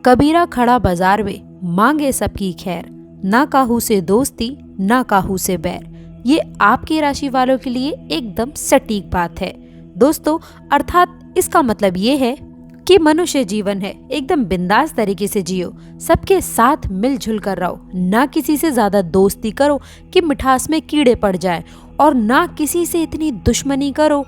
कबीरा खड़ा बाजार में मांगे सबकी खैर, ना काहू से दोस्ती ना काहू से बैर। ये आपकी राशि वालों के लिए एकदम सटीक बात है दोस्तों। अर्थात इसका मतलब ये है कि मनुष्य जीवन है, एकदम बिंदास तरीके से जियो, सबके साथ मिलजुल कर रहो, ना किसी से ज्यादा दोस्ती करो कि मिठास में कीड़े पड़ जाए, और ना किसी से इतनी दुश्मनी करो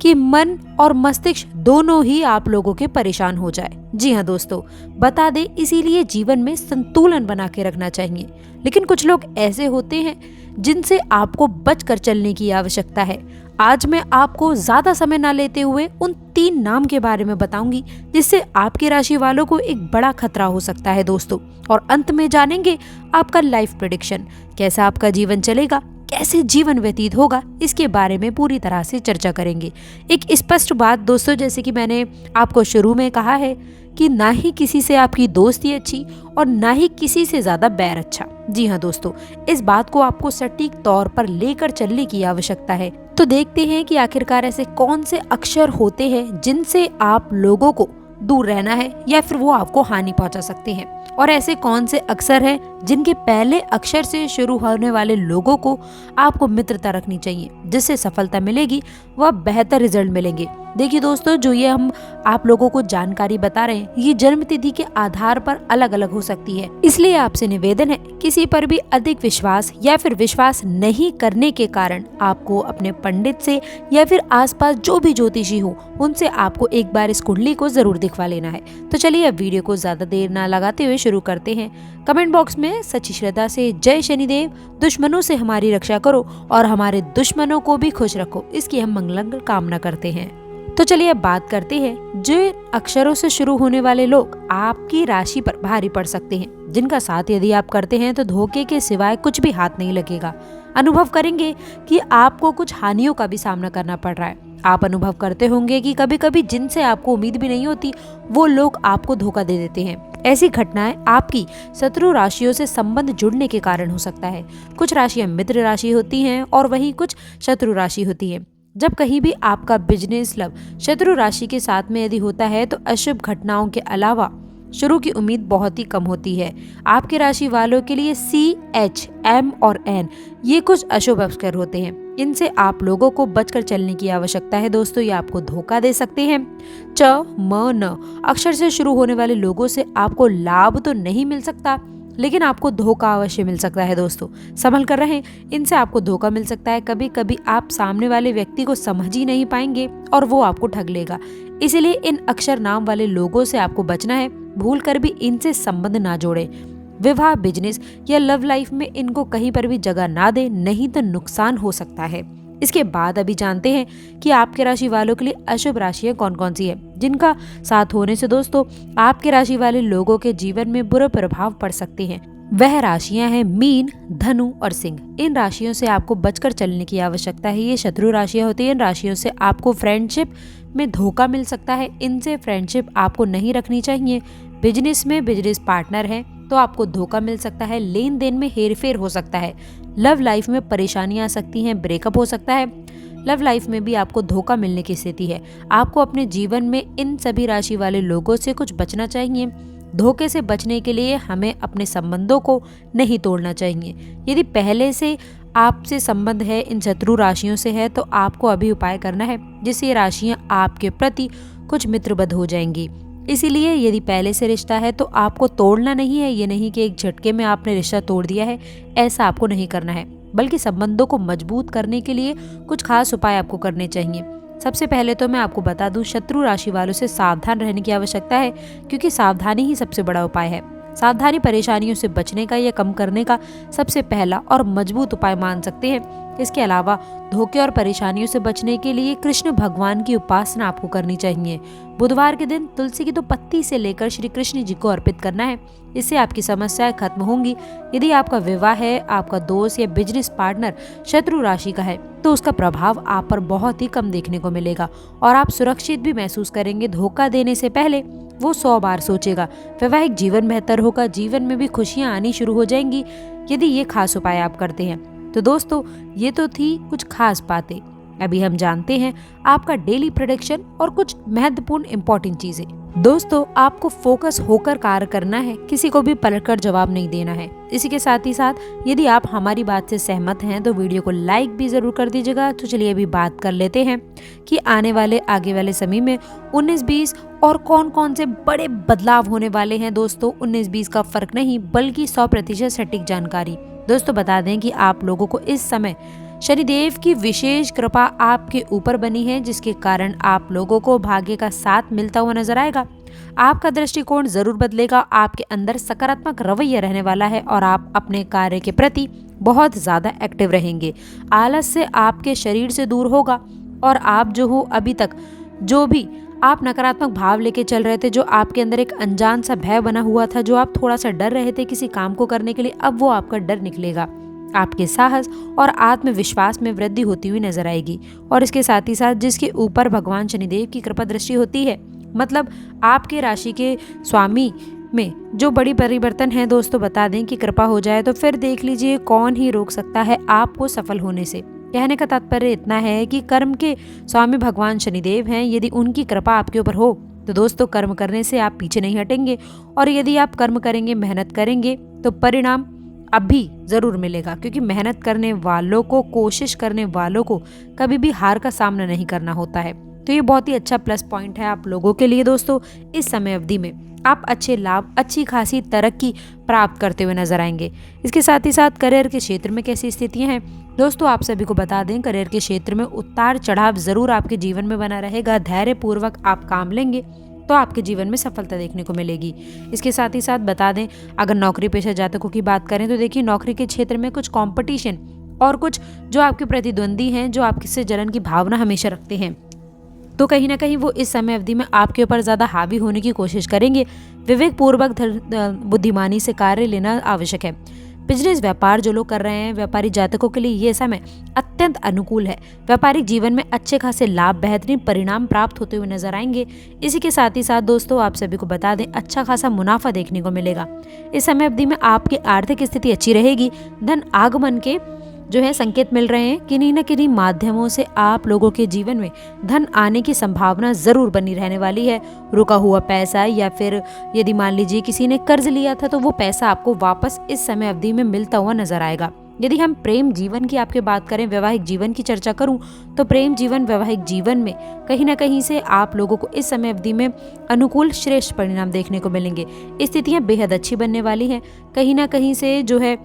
कि मन और मस्तिष्क दोनों ही आप लोगों के परेशान हो जाए। जी हाँ दोस्तों, बता दें इसीलिए जीवन में संतुलन बना के रखना चाहिए। लेकिन कुछ लोग ऐसे होते हैं जिनसे आपको बचकर चलने की आवश्यकता है। आज मैं आपको ज्यादा समय ना लेते हुए उन 3 नाम के बारे में बताऊंगी जिससे आपकी राशि वालों को एक बड़ा खतरा हो सकता है दोस्तों। और अंत में जानेंगे आपका लाइफ प्रेडिक्शन, कैसा आपका जीवन चलेगा, कैसे जीवन व्यतीत होगा, इसके बारे में पूरी तरह से चर्चा करेंगे। एक स्पष्ट बात दोस्तों, जैसे कि मैंने आपको शुरू में कहा है कि ना ही किसी से आपकी दोस्ती अच्छी और ना ही किसी से ज्यादा बैर अच्छा। जी हाँ दोस्तों, इस बात को आपको सटीक तौर पर लेकर चलने की आवश्यकता है। तो देखते हैं कि आखिरकार ऐसे कौन से अक्षर होते हैं जिनसे आप लोगों को दूर रहना है या फिर वो आपको हानि पहुंचा सकते हैं, और ऐसे कौन से अक्षर हैं जिनके पहले अक्षर से शुरू होने वाले लोगों को आपको मित्रता रखनी चाहिए, जिससे सफलता मिलेगी, वह बेहतर रिजल्ट मिलेंगे। देखिए दोस्तों, जो ये हम आप लोगों को जानकारी बता रहे हैं, ये जन्म तिथि के आधार पर अलग अलग हो सकती है। इसलिए आपसे निवेदन है, किसी पर भी अधिक विश्वास या फिर विश्वास नहीं करने के कारण आपको अपने पंडित से या फिर आसपास जो भी ज्योतिषी हो उनसे आपको एक बार इस कुंडली को जरूर दिखवा लेना है। तो चलिए अब वीडियो को ज्यादा देर ना लगाते हुए शुरू करते हैं। कमेंट बॉक्स में सच्ची श्रद्धा से जय शनिदेव, दुश्मनों से हमारी रक्षा करो और हमारे दुश्मनों को भी खुश रखो, इसकी हम मंगल कामना करते हैं। तो चलिए अब बात करते हैं जो अक्षरों से शुरू होने वाले लोग आपकी राशि पर भारी पड़ सकते हैं, जिनका साथ यदि आप करते हैं तो धोखे के सिवाय कुछ भी हाथ नहीं लगेगा। अनुभव करेंगे कि आपको कुछ हानियों का भी सामना करना पड़ रहा है। आप अनुभव करते होंगे कि कभी कभी जिनसे आपको उम्मीद भी नहीं होती वो लोग आपको धोखा दे देते हैं। ऐसी घटनाएं आपकी शत्रु राशियों से संबंध जुड़ने के कारण हो सकता है। कुछ राशियां मित्र राशि होती हैं और वहीं कुछ शत्रु राशि होती है। जब कहीं भी आपका बिजनेस लव शत्रु राशि के साथ में यदि होता है तो अशुभ घटनाओं के अलावा शुरू की उम्मीद बहुत ही कम होती है। आपके राशि वालों के लिए C, H, M और N ये कुछ अशुभ अक्षर होते हैं। इनसे आप लोगों को बचकर चलने की आवश्यकता है दोस्तों, ये आपको धोखा दे सकते हैं। च, म, न अक्षर से शुरू होने वाले लोगों से आपको लाभ तो नहीं मिल सकता, लेकिन आपको धोखा अवश्य मिल सकता है दोस्तों। संभल कर रहें, इनसे आपको धोखा मिल सकता है। कभी कभी आप सामने वाले व्यक्ति को समझ ही नहीं पाएंगे और वो आपको ठग लेगा। इसीलिए इन अक्षर नाम वाले लोगों से आपको बचना है। भूल कर भी इनसे संबंध ना जोड़े। विवाह, बिजनेस या लव लाइफ में इनको कहीं पर भी जगह ना दे, नहीं तो नुकसान हो सकता है। इसके बाद अभी जानते हैं कि आपके राशि वालों के लिए अशुभ राशियां कौन कौन सी है, जिनका साथ होने से दोस्तों आपके राशि वाले लोगों के जीवन में बुरे प्रभाव पड़ सकते हैं। वह राशियां हैं मीन, धनु और सिंह। इन राशियों से आपको बचकर चलने की आवश्यकता है। ये शत्रु राशियां होती हैं। इन राशियों से आपको फ्रेंडशिप में धोखा मिल सकता है, इनसे फ्रेंडशिप आपको नहीं रखनी चाहिए। बिजनेस में बिजनेस पार्टनर है तो आपको धोखा मिल सकता है, लेन देन में हेरफेर हो सकता है। लव लाइफ में परेशानियां आ सकती हैं, ब्रेकअप हो सकता है। लव लाइफ में भी आपको धोखा मिलने की स्थिति है। आपको अपने जीवन में इन सभी राशि वाले लोगों से कुछ बचना चाहिए। धोखे से बचने के लिए हमें अपने संबंधों को नहीं तोड़ना चाहिए। यदि पहले से आपसे संबंध है इन शत्रु राशियों से है तो आपको अभी उपाय करना है, जिससे ये राशियां आपके प्रति कुछ मित्रबद्ध हो जाएंगी। इसीलिए यदि पहले से रिश्ता है तो आपको तोड़ना नहीं है। ये नहीं कि एक झटके में आपने रिश्ता तोड़ दिया है, ऐसा आपको नहीं करना है, बल्कि संबंधों को मजबूत करने के लिए कुछ खास उपाय आपको करने चाहिए। सबसे पहले तो मैं आपको बता दूं, शत्रु राशि वालों से सावधान रहने की आवश्यकता है, क्योंकि सावधानी ही सबसे बड़ा उपाय है। सावधानी परेशानियों से बचने का या कम करने का सबसे पहला और मजबूत उपाय मान सकते हैं। इसके अलावा धोखे और परेशानियों से बचने के लिए कृष्ण भगवान की उपासना आपको करनी चाहिए। बुधवार के दिन तुलसी की तो पत्ती से लेकर श्री कृष्ण जी को अर्पित करना है। इससे आपकी समस्याएं खत्म होंगी। यदि आपका विवाह है, आपका दोस्त या बिजनेस पार्टनर शत्रु राशि का है तो उसका प्रभाव आप पर बहुत ही कम देखने को मिलेगा और आप सुरक्षित भी महसूस करेंगे। धोखा देने से पहले वो 100 बार सोचेगा। वैवाहिक जीवन बेहतर होगा, जीवन में भी खुशियां आनी शुरू हो जाएंगी यदि ये खास उपाय आप करते हैं। तो दोस्तों ये तो थी कुछ खास बातें। अभी हम जानते हैं आपका डेली प्रेडिक्शन और कुछ महत्वपूर्ण इंपॉर्टेंट चीजें। दोस्तों, आपको फोकस होकर कार्य करना है, किसी को भी पलटकर जवाब नहीं देना है। इसी के साथ ही साथ यदि आप हमारी बात से सहमत हैं तो वीडियो को लाइक भी जरूर कर दीजिएगा। तो चलिए अभी बात कर लेते हैं कि आने वाले आगे वाले समय में 19-20 और कौन कौन से बड़े बदलाव होने वाले हैं। दोस्तों, 19-20 का फर्क नहीं बल्कि 100% सटीक जानकारी। दोस्तों, बता दें कि आप लोगों को इस समय शनिदेव की विशेष कृपा आपके ऊपर बनी है, जिसके कारण आप लोगों को भाग्य का साथ मिलता हुआ नजर आएगा। आपका दृष्टिकोण जरूर बदलेगा, आपके अंदर सकारात्मक रवैया रहने वाला है और आप अपने कार्य के प्रति बहुत ज्यादा एक्टिव रहेंगे। आलस से आपके शरीर से दूर होगा और आप जो हो अभी तक जो भी आप नकारात्मक भाव लेके चल रहे थे, जो आपके अंदर एक अनजान सा भय बना हुआ था, जो आप थोड़ा सा डर रहे थे किसी काम को करने के लिए, अब वो आपका डर निकलेगा। आपके साहस और आत्मविश्वास में वृद्धि होती हुई नजर आएगी। और इसके साथ ही साथ जिसके ऊपर भगवान शनिदेव की कृपा दृष्टि होती है, मतलब आपके राशि के स्वामी में जो बड़ी परिवर्तन है, दोस्तों बता दें कि कृपा हो जाए तो फिर देख लीजिए कौन ही रोक सकता है आपको सफल होने से। कहने का तात्पर्य इतना है कि कर्म के स्वामी भगवान शनिदेव हैं, यदि उनकी कृपा आपके ऊपर हो तो दोस्तों कर्म करने से आप पीछे नहीं हटेंगे। और यदि आप कर्म करेंगे, मेहनत करेंगे तो परिणाम अब भी जरूर मिलेगा, क्योंकि मेहनत करने वालों को, कोशिश करने वालों को कभी भी हार का सामना नहीं करना होता है। तो ये बहुत ही अच्छा प्लस पॉइंट है आप लोगों के लिए। दोस्तों, इस समय अवधि में आप अच्छे लाभ, अच्छी खासी तरक्की प्राप्त करते हुए नजर आएंगे। इसके साथ ही साथ करियर के क्षेत्र में कैसी स्थितियां हैं, दोस्तों आप सभी को बता दें करियर के क्षेत्र में उतार चढ़ाव जरूर आपके जीवन में बना रहेगा। धैर्य पूर्वक आप काम लेंगे तो आपके जीवन में सफलता देखने को मिलेगी। इसके साथ ही साथ बता दें, अगर नौकरी पेशा जातकों की बात करें तो देखिए नौकरी के क्षेत्र में कुछ कंपटीशन और कुछ जो आपके प्रतिद्वंदी हैं, जो आपसे जलन की भावना हमेशा रखते हैं, तो कहीं ना कहीं वो इस समय अवधि में आपके ऊपर ज्यादा हावी होने की कोशिश करेंगे। विवेक पूर्वक बुद्धिमानी से कार्य लेना आवश्यक है। बिजनेस व्यापार जो लोग कर रहे हैं, व्यापारी जातकों के लिए ये समय अत्यंत अनुकूल है। व्यापारिक जीवन में अच्छे खासे लाभ, बेहतरीन परिणाम प्राप्त होते हुए नजर आएंगे। इसी के साथ ही साथ दोस्तों आप सभी को बता दें अच्छा खासा मुनाफा देखने को मिलेगा। इस समय अवधि में आपकी आर्थिक स्थिति अच्छी रहेगी। धन आगमन के जो है संकेत मिल रहे हैं। किन्हीं न किन्हीं माध्यमों से आप लोगों के जीवन में धन आने की संभावना जरूर बनी रहने वाली है। रुका हुआ पैसा या फिर यदि मान लीजिए किसी ने कर्ज लिया था तो वो पैसा आपको वापस इस समय अवधि में मिलता हुआ नजर आएगा। यदि हम प्रेम जीवन की आपके बात करें, वैवाहिक जीवन की चर्चा करूं तो प्रेम जीवन, वैवाहिक जीवन में कहीं ना कहीं से आप लोगों को इस समय अवधि में अनुकूल श्रेष्ठ परिणाम देखने को मिलेंगे। स्थितियां बेहद अच्छी बनने वाली हैं। कहीं ना कहीं से जो है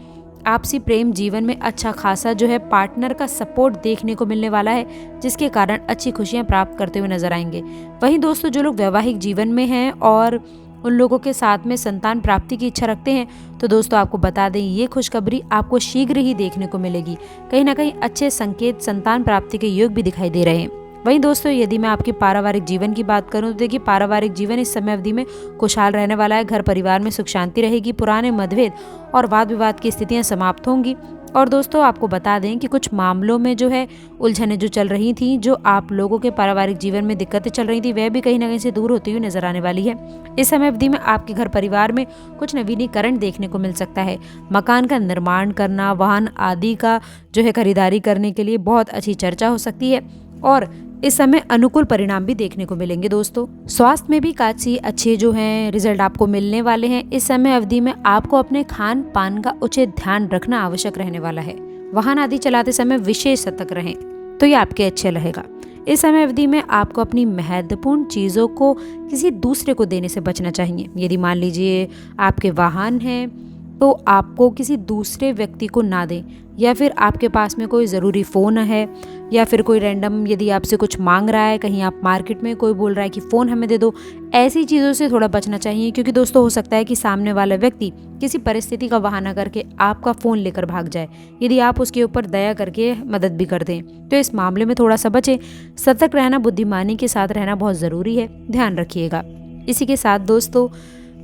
आपसी प्रेम जीवन में अच्छा खासा जो है पार्टनर का सपोर्ट देखने को मिलने वाला है, जिसके कारण अच्छी खुशियां प्राप्त करते हुए नजर आएंगे। वहीं दोस्तों जो लोग वैवाहिक जीवन में हैं और उन लोगों के साथ में संतान प्राप्ति की इच्छा रखते हैं, तो दोस्तों आपको बता दें ये खुशखबरी आपको शीघ्र ही देखने को मिलेगी। कहीं ना कहीं अच्छे संकेत संतान प्राप्ति के योग भी दिखाई दे रहे हैं। वहीं दोस्तों यदि मैं आपके पारिवारिक जीवन की बात करूं तो देखिए पारिवारिक जीवन इस समय अवधि में खुशहाल रहने वाला है। घर परिवार में सुख शांति रहेगी। पुराने मतभेद और वाद विवाद की स्थितियां समाप्त होंगी। और दोस्तों आपको बता दें कि कुछ मामलों में जो है उलझनें जो चल रही थी, जो आप लोगों के पारिवारिक जीवन में दिक्कतें चल रही थी, वह भी कहीं ना कहीं से दूर होती हुई नजर आने वाली है। इस समय अवधि में आपके घर परिवार में कुछ नवीनीकरण देखने को मिल सकता है। मकान का निर्माण करना, वाहन आदि का जो है खरीदारी करने के लिए बहुत अच्छी चर्चा हो सकती है और इस समय अनुकूल परिणाम भी देखने को मिलेंगे। दोस्तों स्वास्थ्य में भी काफी अच्छे जो हैं रिजल्ट आपको मिलने वाले हैं। इस समय अवधि में आपको अपने खान पान का उचित ध्यान रखना आवश्यक रहने वाला है। वाहन आदि चलाते समय विशेष सतर्क रहें तो ये आपके अच्छे रहेगा। इस समय अवधि में आपको अपनी महत्वपूर्ण चीज़ों को किसी दूसरे को देने से बचना चाहिए। यदि मान लीजिए आपके वाहन हैं तो आपको किसी दूसरे व्यक्ति को ना दें, या फिर आपके पास में कोई ज़रूरी फ़ोन है या फिर कोई रैंडम यदि आपसे कुछ मांग रहा है, कहीं आप मार्केट में कोई बोल रहा है कि फ़ोन हमें दे दो, ऐसी चीज़ों से थोड़ा बचना चाहिए। क्योंकि दोस्तों हो सकता है कि सामने वाला व्यक्ति किसी परिस्थिति का बहाना करके आपका फ़ोन लेकर भाग जाए, यदि आप उसके ऊपर दया करके मदद भी कर दें। तो इस मामले में थोड़ा सा बचें। सतर्क रहना, बुद्धिमानी के साथ रहना बहुत ज़रूरी है, ध्यान रखिएगा। इसी के साथ दोस्तों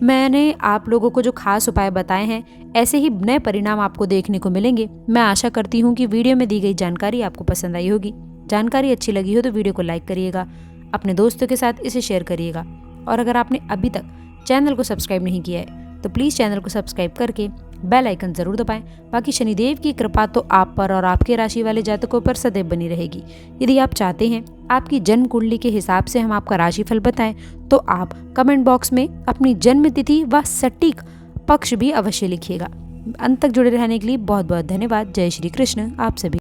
मैंने आप लोगों को जो खास उपाय बताए हैं, ऐसे ही नए परिणाम आपको देखने को मिलेंगे। मैं आशा करती हूँ कि वीडियो में दी गई जानकारी आपको पसंद आई होगी। जानकारी अच्छी लगी हो तो वीडियो को लाइक करिएगा, अपने दोस्तों के साथ इसे शेयर करिएगा। और अगर आपने अभी तक चैनल को सब्सक्राइब नहीं किया है तो प्लीज़ चैनल को सब्सक्राइब करके बेल आइकन जरूर दबाएं। बाकी शनिदेव की कृपा तो आप पर और आपके राशि वाले जातकों पर सदैव बनी रहेगी। यदि आप चाहते हैं आपकी जन्म कुंडली के हिसाब से हम आपका राशिफल बताएं तो आप कमेंट बॉक्स में अपनी जन्म तिथि व सटीक पक्ष भी अवश्य लिखिएगा। अंत तक जुड़े रहने के लिए बहुत बहुत धन्यवाद। जय श्री कृष्ण आप सभी।